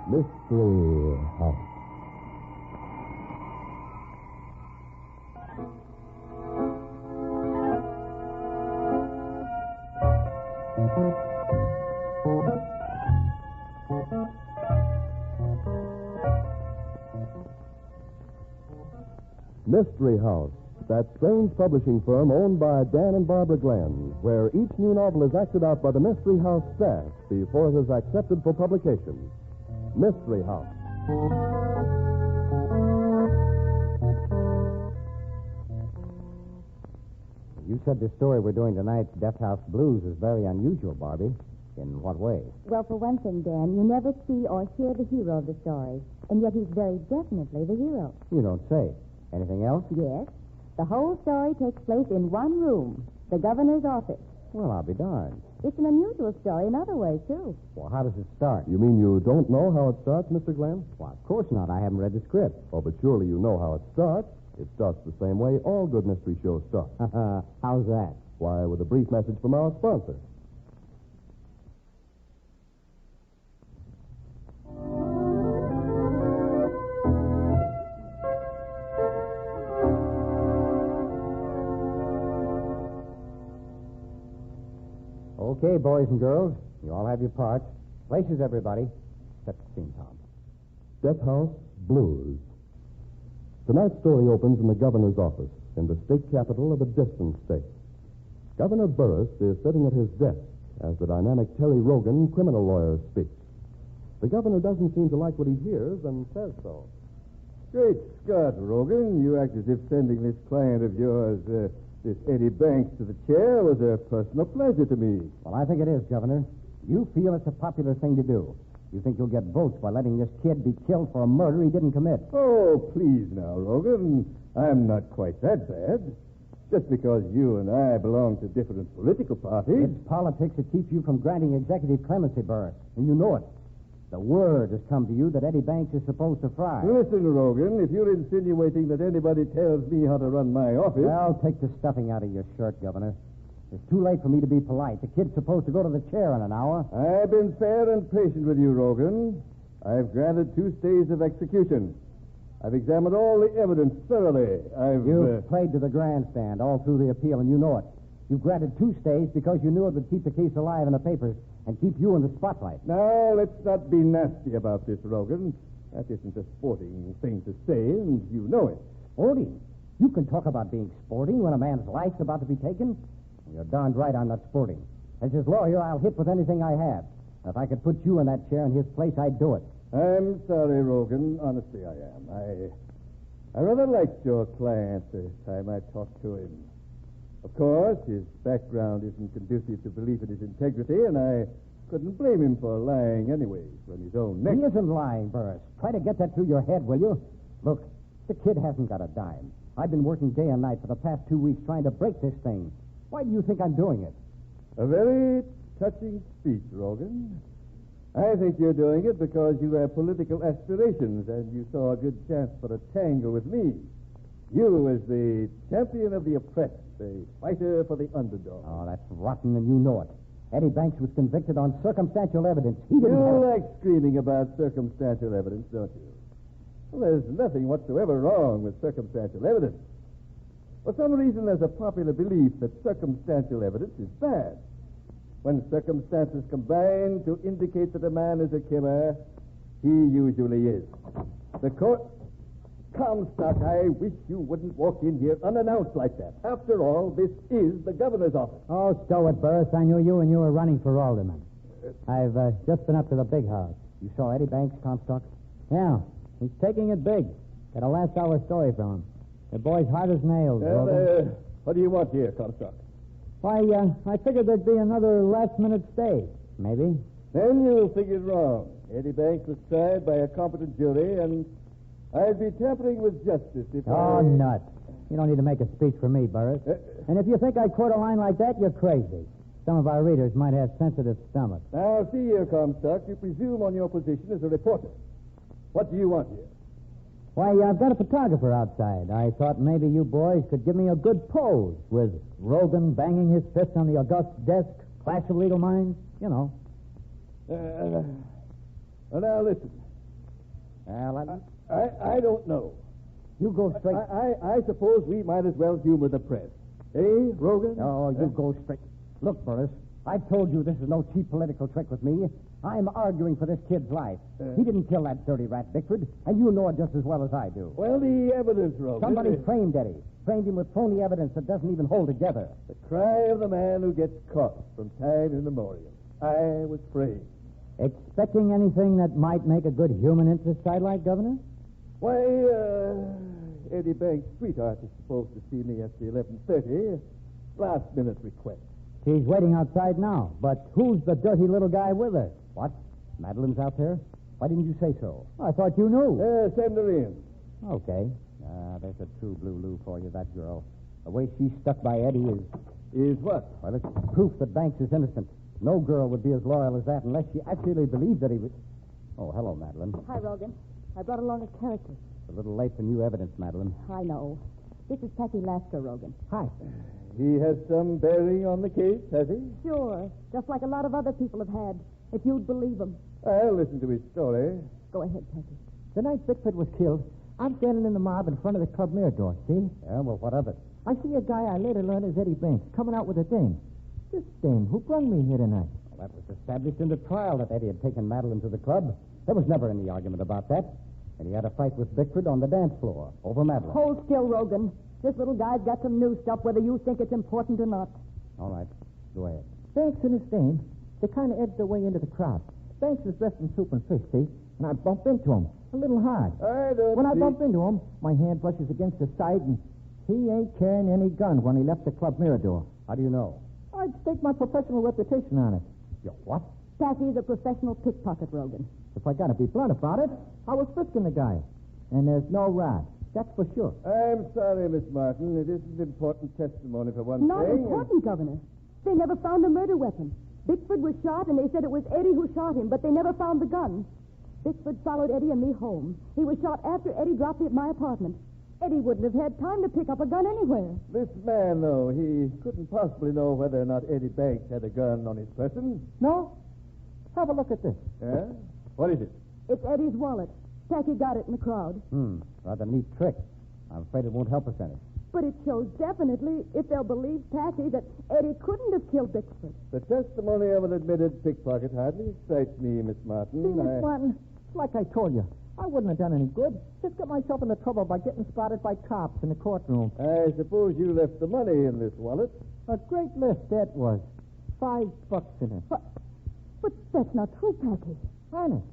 Mystery House. Mystery House, that strange publishing firm owned by Dan and Barbara Glenn, where each new novel is acted out by the Mystery House staff before it is accepted for publication. Mystery House. You said the story we're doing tonight, Death House Blues, is very unusual, Barbie. In what way? Well, for one thing, Dan, you never see or hear the hero of the story, and yet he's very definitely the hero. You don't say. Anything else? Yes. The whole story takes place in one room, the governor's office. Well, I'll be darned. It's an unusual story in other ways, too. Well, how does it start? You mean you don't know how it starts, Mr. Glenn? Well, of course not. I haven't read the script. Oh, but surely you know how it starts. It starts the same way all good mystery shows start. How's that? Why, with a brief message from our sponsor. Okay, boys and girls, you all have your parts. Places, everybody. Set the scene, Tom. Death House Blues. Tonight's story opens in the governor's office in the state capital of a distant state. Governor Burris is sitting at his desk as the dynamic Terry Rogan, criminal lawyer, speaks. The governor doesn't seem to like what he hears and says so. Great Scott, Rogan. You act as if sending this client of yours, this Eddie Banks, to the chair was a personal pleasure to me. Well, I think it is, Governor. You feel it's a popular thing to do. You think you'll get votes by letting this kid be killed for a murder he didn't commit. Oh, please now, Rogan. I'm not quite that bad. Just because you and I belong to different political parties. It's politics that keeps you from granting executive clemency, Burris, and you know it. The word has come to you that Eddie Banks is supposed to fry. Listen, Rogan, if you're insinuating that anybody tells me how to run my office... Well, take the stuffing out of your shirt, Governor. It's too late for me to be polite. The kid's supposed to go to the chair in an hour. I've been fair and patient with you, Rogan. I've granted 2 stays of execution. I've examined all the evidence thoroughly. You've played to the grandstand all through the appeal, and you know it. You've granted 2 stays because you knew it would keep the case alive in the papers and keep you in the spotlight. Now, let's not be nasty about this, Rogan. That isn't a sporting thing to say, and you know it. Sporting? You can talk about being sporting when a man's life's about to be taken? You're darned right I'm not sporting. As his lawyer, I'll hit with anything I have. If I could put you in that chair in his place, I'd do it. I'm sorry, Rogan. Honestly, I am. I rather liked your client the time I talked to him. Of course, his background isn't conducive to belief in his integrity, and I couldn't blame him for lying anyways when his own neck... He isn't lying, Burris. Try to get that through your head, will you? Look, the kid hasn't got a dime. I've been working day and night for the past 2 weeks trying to break this thing. Why do you think I'm doing it? A very touching speech, Rogan. I think you're doing it because you have political aspirations and you saw a good chance for a tangle with me. You as the champion of the oppressed, the fighter for the underdog. Oh, that's rotten, and you know it. Eddie Banks was convicted on circumstantial evidence. He didn't You have... like screaming about circumstantial evidence, don't you? Well, there's nothing whatsoever wrong with circumstantial evidence. For some reason, there's a popular belief that circumstantial evidence is bad. When circumstances combine to indicate that a man is a killer, he usually is. The court... Comstock, I wish you wouldn't walk in here unannounced like that. After all, this is the governor's office. Oh, stow it, Burris. I knew you and you were running for alderman. I've just been up to the big house. You saw Eddie Banks, Comstock? Yeah, he's taking it big. Got a last hour story from him. The boy's hard as nails, Rogan. What do you want here, Comstock? Why, I figured there'd be another last-minute stay. Maybe. Then you figured wrong. Eddie Banks was tried by a competent jury, and I'd be tampering with justice if Oh, nuts. You don't need to make a speech for me, Burris. And if you think I'd quote a line like that, you're crazy. Some of our readers might have sensitive stomachs. Now, see here, Comstock. You presume on your position as a reporter. What do you want here? Why, I've got a photographer outside. I thought maybe you boys could give me a good pose with Rogan banging his fist on the august desk, clash of legal minds, you know. Well, now, listen. Well, I don't know. you go straight. I suppose we might as well humor the press. Eh, Rogan? Oh, you go straight. Look, Burris, I've told you this is no cheap political trick with me. I'm arguing for this kid's life. He didn't kill that dirty rat, Bickford, and you know it just as well as I do. Well, the evidence, Rogan. Somebody framed Eddie. Framed him with phony evidence that doesn't even hold together. The cry of the man who gets caught from time immemorial. I was framed. Expecting anything that might make a good human interest sidelight, Governor? Why, Eddie Banks' sweetheart is supposed to see me at the 11:30. Last-minute request. She's waiting outside now, but who's the dirty little guy with her? What? Madeline's out there? Why didn't you say so? I thought you knew. Send her in. Okay. There's a true blue for you, that girl. The way she's stuck by Eddie is... Is what? Well, it's proof that Banks is innocent. No girl would be as loyal as that unless she actually believed that he was... Oh, hello, Madeline. Hi, Rogan. I brought along a character. It's a little late for new evidence, Madeline. I know. This is Patsy Lasker, Rogan. Hi. He has some bearing on the case, has he? Sure. Just like a lot of other people have had. If you'd believe them. I'll listen to his story. Go ahead, Patsy. The night Bickford was killed, I'm standing in the mob in front of the club Mirador, see? Yeah, well, what of it? I see a guy I later learned is Eddie Banks coming out with a dame. This dame who brung me here tonight. Well, that was established in the trial that Eddie had taken Madeline to the club. There was never any argument about that. And he had a fight with Bickford on the dance floor over Madeline. Hold still, Rogan. This little guy's got some new stuff, whether you think it's important or not. All right. Go ahead. Banks and his dame, they kind of edged their way into the crowd. Banks is dressed in soup and fish, see? And I bump into him a little hard. When I bump into him, my hand brushes against the side, and he ain't carrying any gun when he left the club Mirador. How do you know? I'd stake my professional reputation on it. You what? Patsy is a professional pickpocket, Rogan. If I gotta be blunt about it, I was frisking the guy. And there's no rod. That's for sure. I'm sorry, Miss Martin. It isn't important testimony for one Not thing. important, Governor. They never found the murder weapon. Bickford was shot, and they said it was Eddie who shot him, but they never found the gun. Bickford followed Eddie and me home. He was shot after Eddie dropped me at my apartment. Eddie wouldn't have had time to pick up a gun anywhere. This man, though, he couldn't possibly know whether or not Eddie Banks had a gun on his person. No? Have a look at this. Yeah? What is it? It's Eddie's wallet. Patsy got it in the crowd. Rather neat trick. I'm afraid it won't help us any. But it shows definitely, if they'll believe Patsy, that Eddie couldn't have killed Bickford. The testimony of an admitted pickpocket hardly excites me, Miss Martin. See, Miss Martin, like I told you, I wouldn't have done any good. Just got myself into trouble by getting spotted by cops in the courtroom. I suppose you left the money in this wallet. A great lift that was. $5 in it. But that's not true, Patsy. Honest.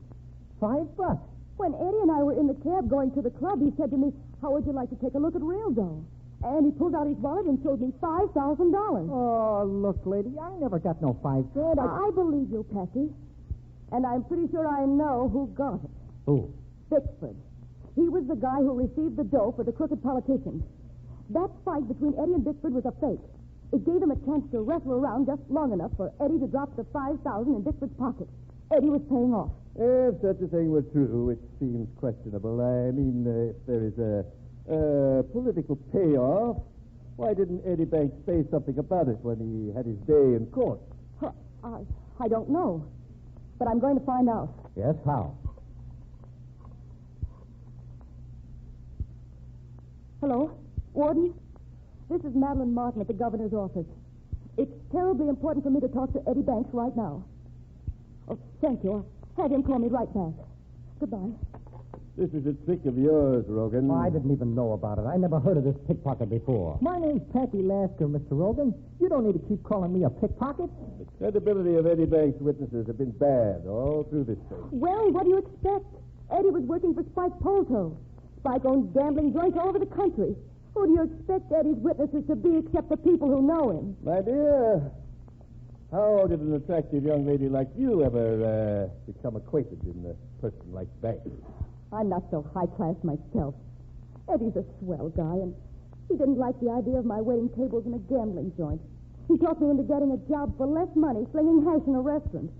$5. When Eddie and I were in the cab going to the club, he said to me, "How would you like to take a look at real dough?" And he pulled out his wallet and showed me $5,000. Oh, look, lady, I never got no $5. I believe you, Patsy. And I'm pretty sure I know who got it. Who? Bickford. He was the guy who received the dough for the crooked politicians. That fight between Eddie and Bickford was a fake. It gave him a chance to wrestle around just long enough for Eddie to drop the $5,000 in Bickford's pocket. Eddie was paying off. If such a thing were true, it seems questionable. I mean, if there is a political payoff, why didn't Eddie Banks say something about it when he had his day in court? I don't know. But I'm going to find out. Yes, how? Hello? Warden? This is Madeline Martin at the governor's office. It's terribly important for me to talk to Eddie Banks right now. Oh, thank you. I'll have him call me right back. Goodbye. This is a trick of yours, Rogan. I didn't even know about it. I never heard of this pickpocket before. My name's Patsy Lasker, Mr. Rogan. You don't need to keep calling me a pickpocket. The credibility of Eddie Banks' witnesses have been bad all through this case. Well, what do you expect? Eddie was working for Spike Polto. Spike owns gambling joints all over the country. Who do you expect Eddie's witnesses to be except the people who know him? My dear, how did an attractive young lady like you ever become acquainted in a person like Banks? I'm not so high-class myself. Eddie's a swell guy, and he didn't like the idea of my waiting tables in a gambling joint. He talked me into getting a job for less money, slinging hash in a restaurant.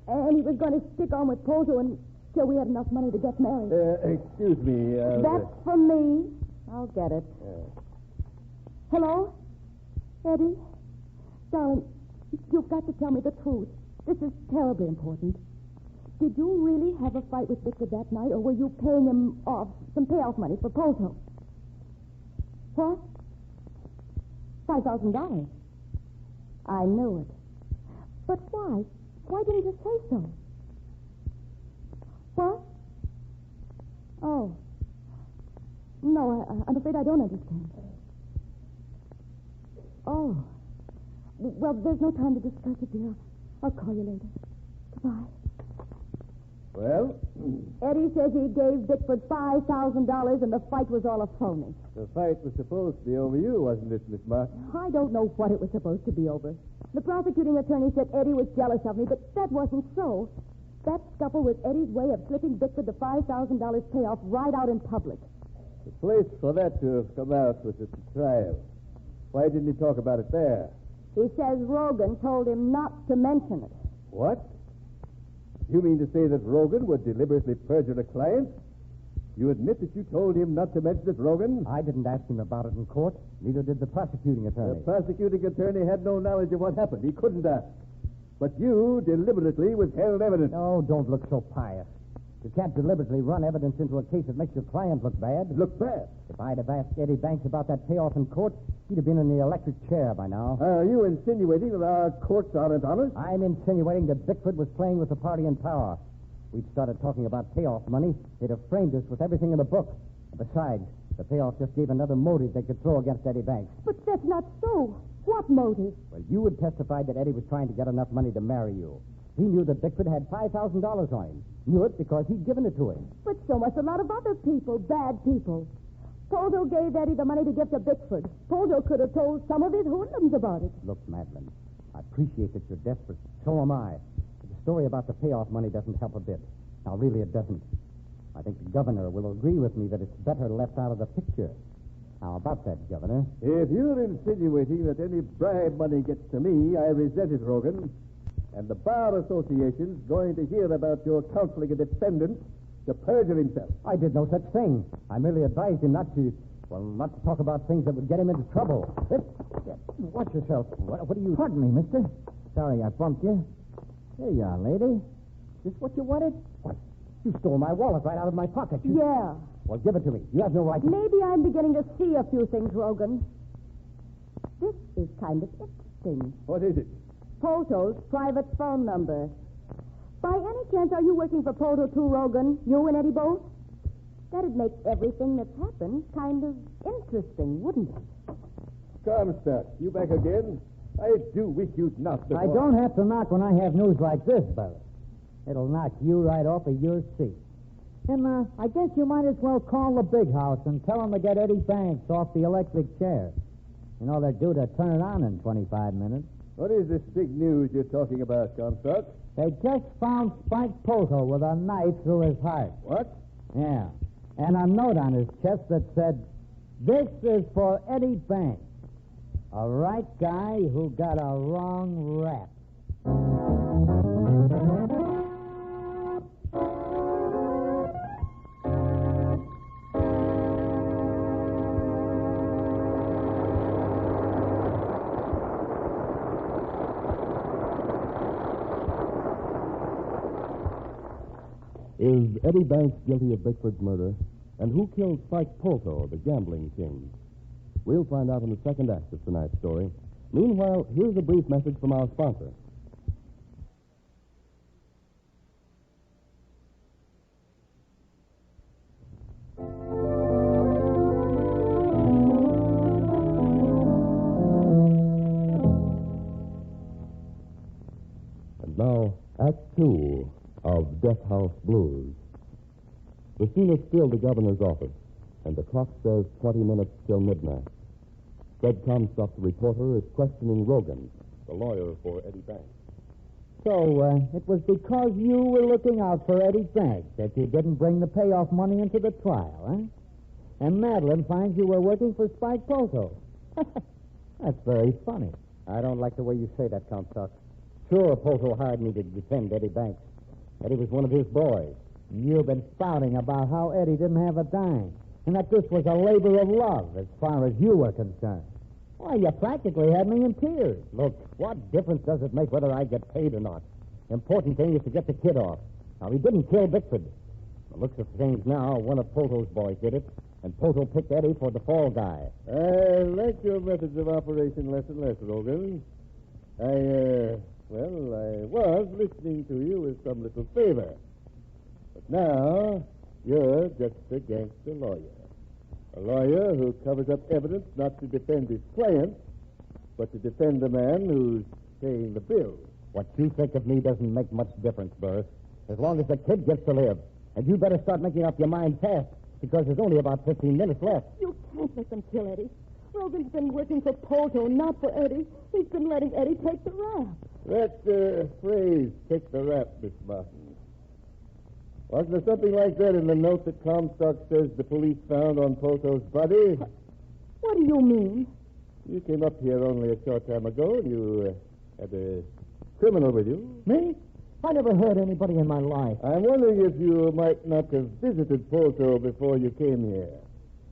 And he was going to stick on with Polto until we had enough money to get married. Excuse me. That's for me. I'll get it. Hello? Eddie? Darling, you've got to tell me the truth. This is terribly important. Did you really have a fight with Victor that night, or were you paying him off some payoff money for Polto? What? $5,000. I knew it. But why? Why didn't you say so? What? Oh. No, I'm afraid I don't understand. Oh. Well, there's no time to discuss it, dear. I'll call you later. Goodbye. Well? Eddie says he gave Bickford $5,000 and the fight was all a phony. The fight was supposed to be over you, wasn't it, Miss Martin? I don't know what it was supposed to be over. The prosecuting attorney said Eddie was jealous of me, but that wasn't so. That scuffle was Eddie's way of slipping Bickford the $5,000 payoff right out in public. The place for that to have come out was at the trial. Why didn't he talk about it there? He says Rogan told him not to mention it. What? You mean to say that Rogan would deliberately perjure a client? You admit that you told him not to mention it, Rogan? I didn't ask him about it in court. Neither did the prosecuting attorney. The prosecuting attorney had no knowledge of what happened. He couldn't ask. But you deliberately withheld evidence. Oh, don't look so pious. You can't deliberately run evidence into a case that makes your client look bad. Look bad. If I'd have asked Eddie Banks about that payoff in court, he'd have been in the electric chair by now. Are you insinuating that our courts aren't honest? I'm insinuating that Bickford was playing with the party in power. We'd started talking about payoff money. They'd have framed us with everything in the book. Besides, the payoff just gave another motive they could throw against Eddie Banks. But that's not so. What motive? Well, you had testified that Eddie was trying to get enough money to marry you. He knew that Bickford had $5,000 on him. Knew it because he'd given it to him. But so must a lot of other people, bad people. Poldo gave Eddie the money to give to Bickford. Poldo could have told some of his hoodlums about it. Look, Madeline, I appreciate that you're desperate. So am I. But the story about the payoff money doesn't help a bit. Now, really, it doesn't. I think the governor will agree with me that it's better left out of the picture. How about that, Governor? If you're insinuating that any bribe money gets to me, I resent it, Rogan. And the Bar Association's going to hear about your counseling a defendant to perjure himself. I did no such thing. I merely advised him not to talk about things that would get him into trouble. Watch yourself. What are you... Pardon me, mister. Sorry I bumped you. Here you are, lady. Is this what you wanted? What? You stole my wallet right out of my pocket. Yeah. Well, give it to me. You have no right to... Maybe I'm beginning to see a few things, Rogan. This is kind of interesting. What is it? Polto's private phone number. By any chance, are you working for Polto too, Rogan? You and Eddie both? That'd make everything that's happened kind of interesting, wouldn't it? Comstock, you back again? I do wish you'd knock the I don't have to knock when I have news like this, Buzz. It'll knock you right off of your seat. And I guess you might as well call the big house and tell them to get Eddie Banks off the electric chair. You know, they're due to turn it on in 25 minutes. What is this big news you're talking about, Comstock? They just found Spike Polto with a knife through his heart. What? Yeah. And a note on his chest that said, "This is for Eddie Banks, a right guy who got a wrong rap." Is Eddie Banks guilty of Bickford's murder? And who killed Spike Polto, the gambling king? We'll find out in the second act of tonight's story. Meanwhile, here's a brief message from our sponsor. And now, Act 2 of Death House Blues. The scene is still the governor's office, and the clock says 20 minutes till midnight. Fred Comstock, the reporter, is questioning Rogan, the lawyer for Eddie Banks. So, it was because you were looking out for Eddie Banks that you didn't bring the payoff money into the trial, huh? And Madeline finds you were working for Spike Polto. That's very funny. I don't like the way you say that, Comstock. Sure, Polto hired me to defend Eddie Banks. Eddie was one of his boys. You've been spouting about how Eddie didn't have a dime, and that this was a labor of love as far as you were concerned. Why, you practically had me in tears. Look, what difference does it make whether I get paid or not? Important thing is to get the kid off. Now, he didn't kill Bickford. The looks of things now, one of Poto's boys did it, and Poto picked Eddie for the fall guy. I like your methods of operation less and less, Rogan. I was listening to you with some little favor. But now, you're just a gangster lawyer. A lawyer who covers up evidence not to defend his client, but to defend the man who's paying the bill. What you think of me doesn't make much difference, Burris. As long as the kid gets to live. And you better start making up your mind fast, because there's only about 15 minutes left. You can't let them kill Eddie. Rogan's been working for Poto, not for Eddie. He's been letting Eddie take the rap. That phrase, take the rap, Miss Martin. Wasn't there something like that in the note that Comstock says the police found on Poto's body? What do you mean? You came up here only a short time ago, and you had a criminal with you. Me? I never hurt anybody in my life. I'm wondering if you might not have visited Poto before you came here.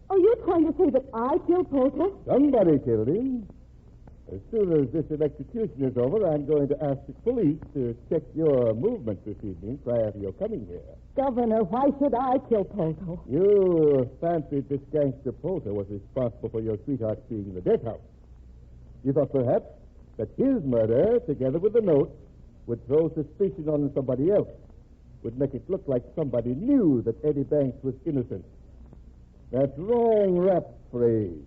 Are you trying to say that I killed Poto? Somebody killed him. As soon as this electrocution is over, I'm going to ask the police to check your movements this evening prior to your coming here. Governor, why should I kill Poto? You fancied this gangster Poto was responsible for your sweetheart being in the death house. You thought perhaps that his murder, together with the note, would throw suspicion on somebody else, would make it look like somebody knew that Eddie Banks was innocent. That's wrong rap phrase.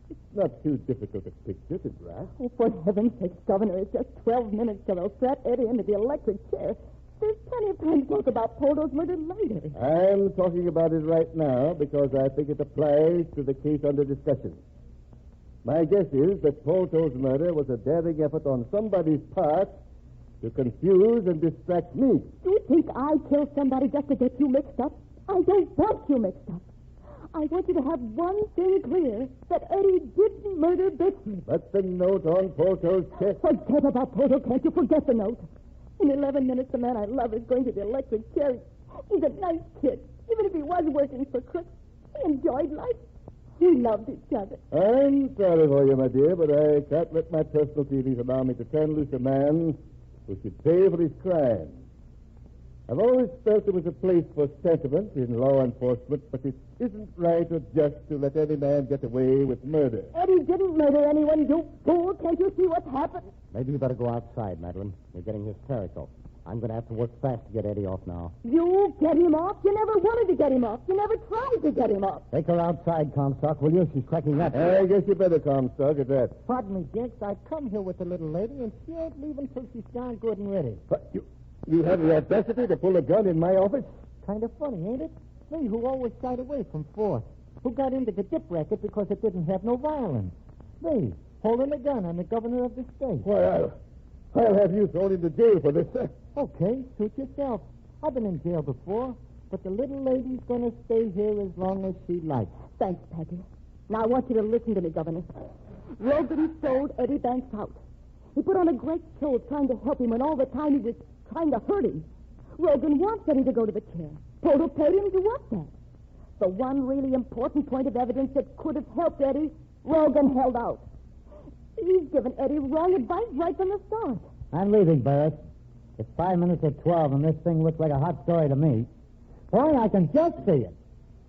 It's not too difficult a picture to grasp. Oh, for heaven's sake, Governor, it's just 12 minutes till they'll strap Eddie into the electric chair. There's plenty of time to talk about Poto's murder later. I'm talking about it right now because I think it applies to the case under discussion. My guess is that Poto's murder was a daring effort on somebody's part to confuse and distract me. You think I killed somebody just to get you mixed up? I don't want you mixed up. I want you to have one thing clear, that Eddie didn't murder Bickford. But the note on Poto's chest... Forget about Poto, can't you? Forget the note. In 11 minutes, the man I love is going to the electric chair. He's a nice kid. Even if he was working for crooks, he enjoyed life. We loved each other. I'm sorry for you, my dear, but I can't let my personal feelings allow me to turn loose a man who should pay for his crime. I've always felt there was a place for sentiment in law enforcement, but it isn't right or just to let any man get away with murder. Eddie didn't murder anyone, you fool. Can't you see what's happened? Maybe you better go outside, Madeline. You're getting hysterical. I'm going to have to work fast to get Eddie off now. You get him off? You never wanted to get him off. You never tried to get him off. Take her outside, Comstock, will you? She's cracking that. I guess you better, Comstock, at that. Pardon me, Jenks. I come here with the little lady, and she ain't leaving till she's darn good and ready. But you have the audacity to pull a gun in my office? Kind of funny, ain't it? Me, who always shied away from force. Who got into the dip racket because it didn't have no violence. Me, holding a gun on the governor of the state. Why, I'll have you thrown into jail for this. Okay, suit yourself. I've been in jail before, but the little lady's going to stay here as long as she likes. Thanks, Peggy. Now, I want you to listen to me, Governor. Rogan sold Eddie Banks out. He put on a great show trying to help him when all the time he was trying to hurt him. Rogan wants Eddie to go to the chair. Poto paid him to want that. The one really important point of evidence that could have helped Eddie, Rogan held out. He's given Eddie wrong advice right from the start. I'm leaving, Barrett. It's 5 minutes of 12, and this thing looks like a hot story to me. Boy, I can just see it.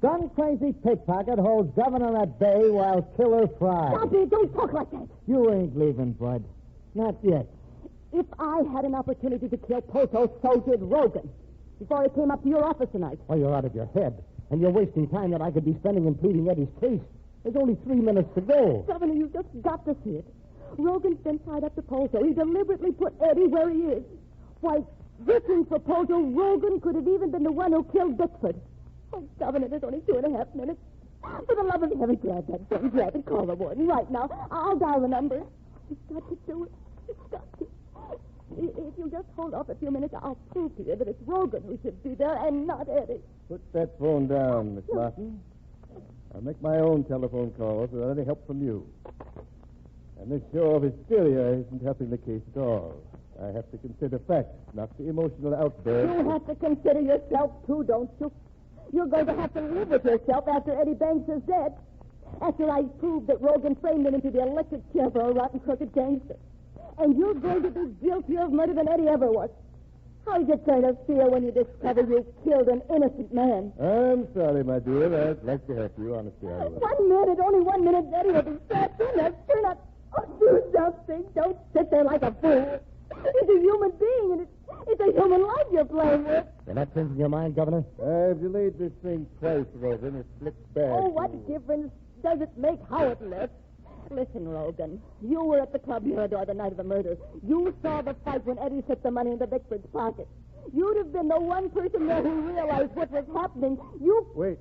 Gun-crazy pickpocket holds governor at bay while killer fries. Stop it! Don't talk like that! You ain't leaving, Bud. Not yet. If I had an opportunity to kill Poto, so did Rogan. Before I came up to your office tonight. Oh, you're out of your head. And you're wasting time that I could be spending in pleading Eddie's case. There's only 3 minutes to go. Governor, you've just got to see it. Rogan's been tied up to Poto. He deliberately put Eddie where he is. Why, searching for Poto, Rogan could have even been the one who killed Bickford. Oh, Governor, there's only 2.5 minutes. For the love of heaven, grab that gun. Grab it. Call the warden right now. I'll dial the number. You've got to do it. You've got to. If you just hold off a few minutes, I'll prove to you that it's Rogan who should be there and not Eddie. Put that phone down, Miss Martin. I'll make my own telephone calls without any help from you. And this show of hysteria isn't helping the case at all. I have to consider facts, not the emotional outburst. You have to consider yourself, too, don't you? You're going to have to live with yourself after Eddie Banks is dead. After I prove that Rogan framed him into the electric chair for a rotten, crooked gangster. And you're going to be guiltier of murder than Eddie ever was. How's it going to feel when you discover you killed an innocent man? I'm sorry, my dear. I'd like to help you, honestly. I will. 1 minute, only 1 minute, Eddie will be sad. Turn up. Oh, do something. Don't sit there like a fool. It's a human being, and it's a human life you're playing with. You're not changing your mind, Governor? I've delayed this thing twice, Rogan. It slipped back. Oh, what difference does it make how it looks? Listen, Logan, you were at the Club Mirador the night of the murder. You saw the fight when Eddie slipped the money into Bickford's pocket. You'd have been the one person there who realized what was happening. You... Wait.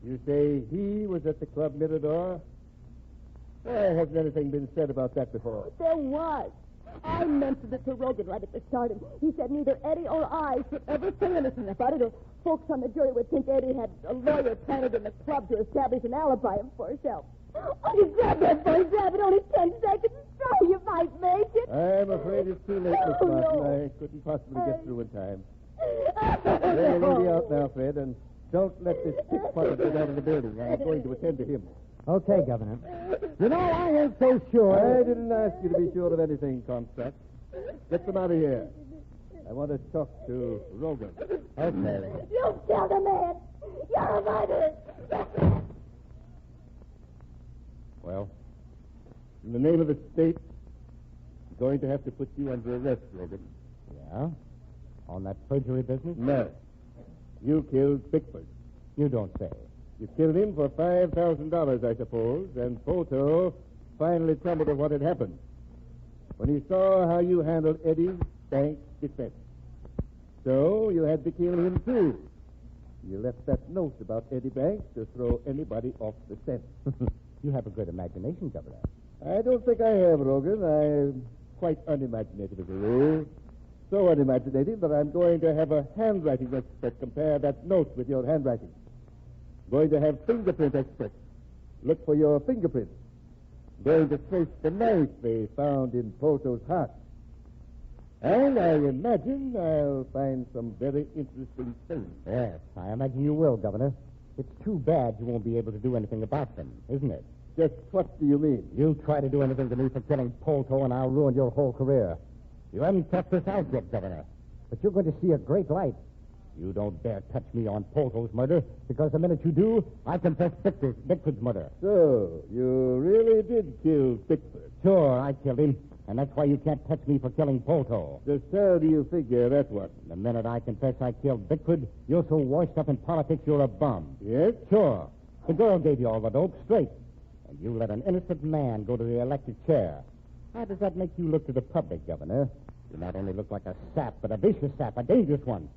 You say he was at the Club Mirador? Hasn't anything been said about that before? There was. I mentioned it to Rogan right at the start, and he said neither Eddie or I should ever say anything about it, or folks on the jury would think Eddie had a lawyer planted in the club to establish an alibi for himself. Oh, you grab that phone, grab it, only 10 seconds. Sorry, you might make it. I'm afraid it's too late, Miss Oh, Martin. no. I couldn't possibly get through in time. Oh, Lay the no. lady out now, Fred, and don't let this pickpocket get out of the building. I'm going to attend to him. Okay, Governor. You know, I ain't so sure. I didn't ask you to be sure of anything, Comstock. Get them out of here. I want to talk to Rogan. Okay. You killed a man. You're a murderer. Well, in the name of the state, I'm going to have to put you under arrest, Rogan. Yeah? On that perjury business? No. You killed Bickford. You don't say. You killed him for $5,000, I suppose, and Poto finally told me what had happened. When he saw how you handled Eddie's bank defense. So you had to kill him, too. You left that note about Eddie Banks to throw anybody off the scent. You have a good imagination, Governor. I don't think I have, Rogan. I'm quite unimaginative as a rule. So unimaginative that I'm going to have a handwriting expert compare that note with your handwriting. Going to have fingerprint experts look for your fingerprints. Going to trace the knife they found in Poto's heart. And I imagine I'll find some very interesting things. Yes, I imagine you will, Governor. It's too bad you won't be able to do anything about them, isn't it? Just what do you mean? You try to do anything to me for killing Polto, and I'll ruin your whole career. You haven't touched this out yet, Governor. But you're going to see a great light. You don't dare touch me on Polto's murder, because the minute you do, I confess Bickford's murder. So, you really did kill Bickford? Sure, I killed him, and that's why you can't touch me for killing Polto. Just how do you figure that one? The minute I confess I killed Bickford, you're so washed up in politics you're a bum. Yes? Sure. The girl gave you all the dope straight. And you let an innocent man go to the elected chair. How does that make you look to the public, Governor? You not only look like a sap, but a vicious sap, a dangerous one.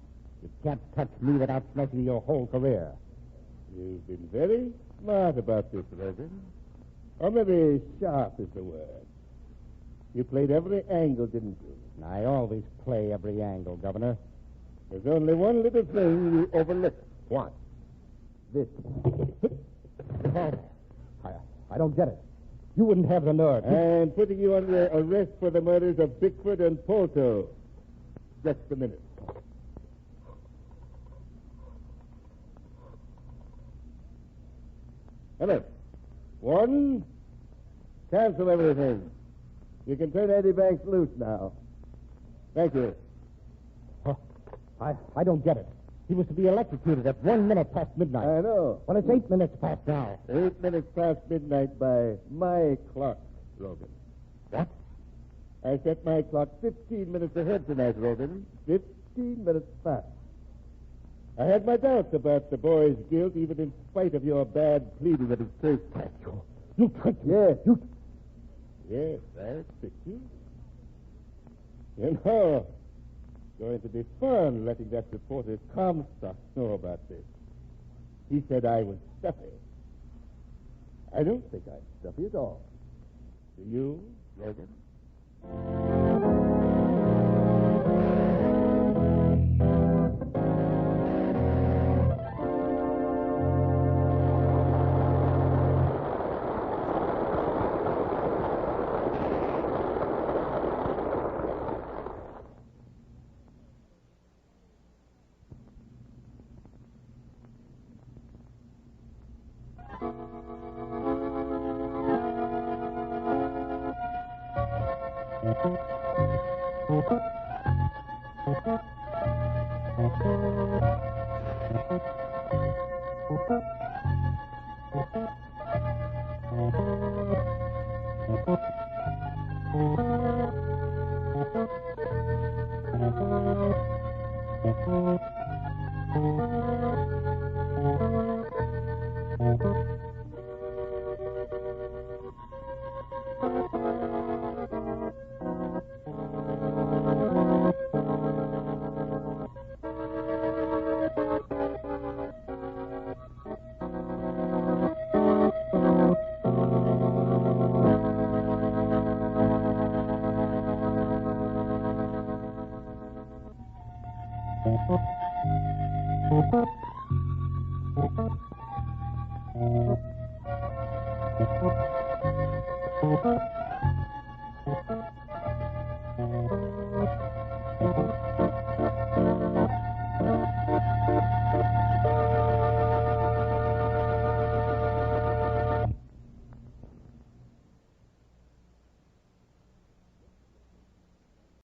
You can't touch me without smashing your whole career. You've been very smart about this, Rogan. Or maybe sharp is the word. You played every angle, didn't you? I always play every angle, Governor. There's only one little thing you overlooked. What? This. I don't get it. You wouldn't have the nerve. I'm putting you under arrest for the murders of Bickford and Polto. Just a minute. Hello. Warden, cancel everything. You can turn Eddie Banks loose now. Thank you. Huh. I don't get it. He was to be electrocuted at 1 minute past midnight. I know. Well, it's 8 minutes past now. 8 minutes past midnight by my clock, Rogan. What? I set my clock 15 minutes ahead tonight, Rogan. 15 minutes past. I had my doubts about the boy's guilt, even in spite of your bad pleading of his case. You tricked me. Yes. Yes, I tricked you. You know, it's going to be fun letting that reporter Comstock know about this. He said I was stuffy. I don't think I'm stuffy at all. Do you, Logan? Thank you. Thank you.